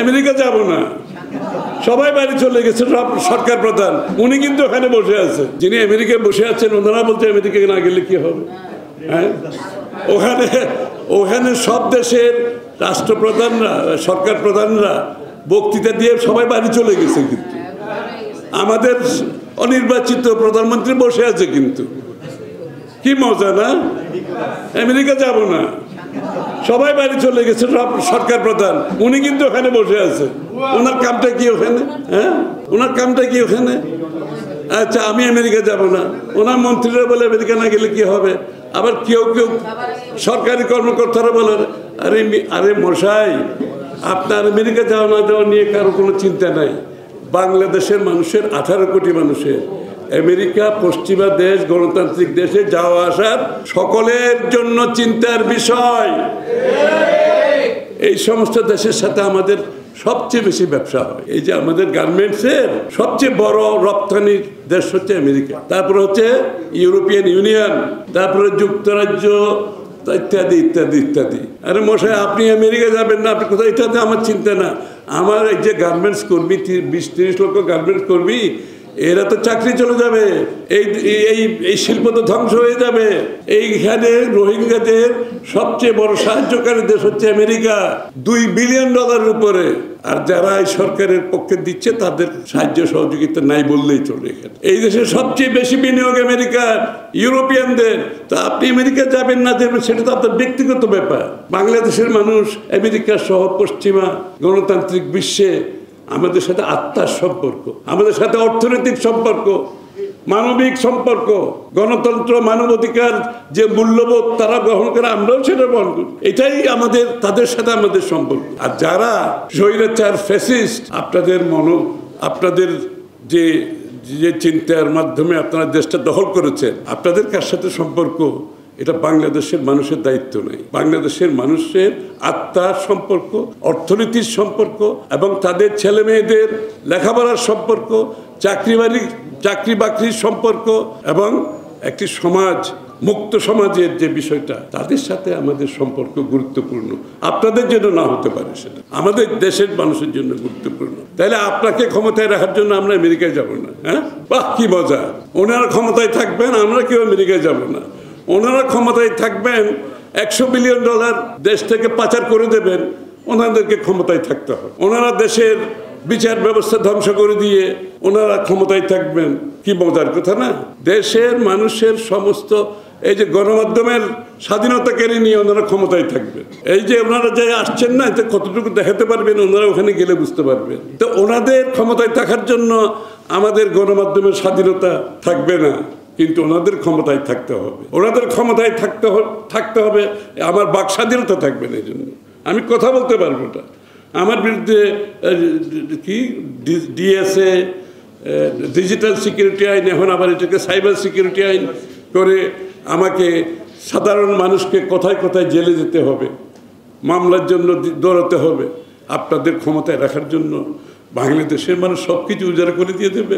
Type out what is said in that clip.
America যাব না, সবাই বাড়ি চলে গেছে, সরকার প্রধান উনি কিন্তু ওখানে বসে আছে। যিনি আমেরিকায় বসে আছেন ওনারা বলছে আমেরিকায় না গেলে কি হবে? হ্যাঁ, ওখানে সব দেশের রাষ্ট্রপ্রধানরা, সরকার প্রধানরা বক্তৃতা দিয়ে সবাই বাড়ি চলে গেছে, কিন্তু আমাদের অনির্বাচিত প্রধানমন্ত্রী বসে আছে। কিন্তু কি মজা না? আমেরিকা যাব না, সবাই বাড়ি চলে গেছে, সরকার প্রধান উনি কিন্তু ওখানে বসে আছে। ওনার কামটা কি ওখানে? হ্যাঁ, ওনার কামটা কি ওখানে? আচ্ছা, আমি আমেরিকা যাব না, ওনার মন্ত্রীরা বলে আমেরিকা না গেলে কি হবে? আবার কেউ কেউ সরকারি কর্মকর্তারা বলে আরে আরে মশাই, আপনার আমেরিকা যাওয়া না যাওয়া নিয়ে কারো কোনো চিন্তা নাই। বাংলাদেশের মানুষের 18 কোটি মানুষের আমেরিকা পশ্চিমা দেশ, গণতান্ত্রিক দেশে যাওয়া আসার সকলের জন্য চিন্তার বিষয়। এই সমস্ত দেশের সাথে আমাদের সবচেয়ে বেশি ব্যবসা হয়। এই যে আমাদের গার্মেন্টসের সবচেয়ে বড় রপ্তানির দেশ হচ্ছে আমেরিকা, তারপরে হচ্ছে ইউরোপিয়ান ইউনিয়ন, তারপরে যুক্তরাজ্য, ইত্যাদি ইত্যাদি ইত্যাদি। আরে মশাই, আপনি আমেরিকা যাবেন না, আপনি কোথায়? এটাতে আমার চিন্তা না। আমার এই যে গার্মেন্টস কর্মী, 20-30 লক্ষ গার্মেন্টস কর্মী, এরা তো চাকরি চলে যাবে, এই শিল্প তো ধ্বংস হয়ে যাবে। এইখানে রোহিঙ্গাদের সবচেয়ে বড় সাহায্যকারী দেশ হচ্ছে আমেরিকা, $2 বিলিয়ন উপরে। আর যারা এই সরকারের পক্ষে দিচ্ছে তাদের সাহায্য সহযোগিতা নাই বললেই চলে। এখানে এই দেশে সবচেয়ে বেশি বিনিয়োগ আমেরিকার, ইউরোপিয়ানদের। তা আপনি আমেরিকা যাবেন না যাবেন সেটা তো আপনার ব্যক্তিগত ব্যাপার। বাংলাদেশের মানুষ আমেরিকা সহ পশ্চিমা গণতান্ত্রিক বিশ্বে আমাদের সাথে আত্মার সম্পর্ক, আমাদের সাথে অর্থনৈতিক সম্পর্ক, মানবিক সম্পর্ক, গণতন্ত্র, মানবাধিকার যে মূল্যবোধ তারা গ্রহণ করে, আমরাও সেটা গ্রহণ করি। এটাই আমাদের, তাদের সাথে আমাদের সম্পর্ক। আর যারা স্বৈরাচার ফ্যাসিস্ট, আপনাদের যে চিন্তার মাধ্যমে আপনারা দেশটা দখল করেছেন, আপনাদের কার সাথে সম্পর্ক, এটা বাংলাদেশের মানুষের দায়িত্ব নেই। বাংলাদেশের মানুষের আত্মার সম্পর্ক, অর্থনীতির সম্পর্ক এবং তাদের ছেলে মেয়েদের লেখাপড়ার সম্পর্ক, চাকরি বাকরির সম্পর্ক এবং একটি সমাজ, মুক্ত সমাজের যে বিষয়টা, তাদের সাথে আমাদের সম্পর্ক গুরুত্বপূর্ণ। আপনাদের জন্য না হতে পারে, সেটা আমাদের দেশের মানুষের জন্য গুরুত্বপূর্ণ। তাহলে আপনাকে ক্ষমতায় রাখার জন্য আমরা আমেরিকায় যাব না? হ্যাঁ, বাহ কি মজা! ওনারা ক্ষমতায় থাকবেন, আমরা কেউ আমেরিকায় যাব না। ওনারা ক্ষমতায় থাকবেন, $100 বিলিয়ন দেশ থেকে পাচার করে দেবেন, ওনাদেরকে ক্ষমতায় থাকতে হবে। ওনারা দেশের বিচার ব্যবস্থা ধ্বংস করে দিয়ে ওনারা ক্ষমতায় থাকবেন, কি মজার কথা না? দেশের মানুষের সমস্ত এই যে গণমাধ্যমের স্বাধীনতা কেড়ে নিয়ে ওনারা ক্ষমতায় থাকবেন। এই যে ওনারা যে আসছেন না, এতে কতটুকু দেখাতে পারবেন ওনারা ওখানে গেলে বুঝতে পারবেন। তো ওনাদের ক্ষমতায় থাকার জন্য আমাদের গণমাধ্যমের স্বাধীনতা থাকবে না, কিন্তু ওনাদের ক্ষমতায় থাকতে হবে। ওনাদের ক্ষমতায় থাকতে হবে, আমার বাক স্বাধীনতা থাকবে না। এই জন্য আমি কথা বলতে পারবো না। আমার বিরুদ্ধে কি ডিএসএ, ডিজিটাল সিকিউরিটি আইন, এখন আবার এটাকে সাইবার সিকিউরিটি আইন করে আমাকে, সাধারণ মানুষকে কোথায় কোথায় জেলে যেতে হবে, মামলার জন্য দৌড়াতে হবে। আপনাদের ক্ষমতায় রাখার জন্য বাংলাদেশের মানুষ সব কিছু উজাড় করে দিয়ে দেবে।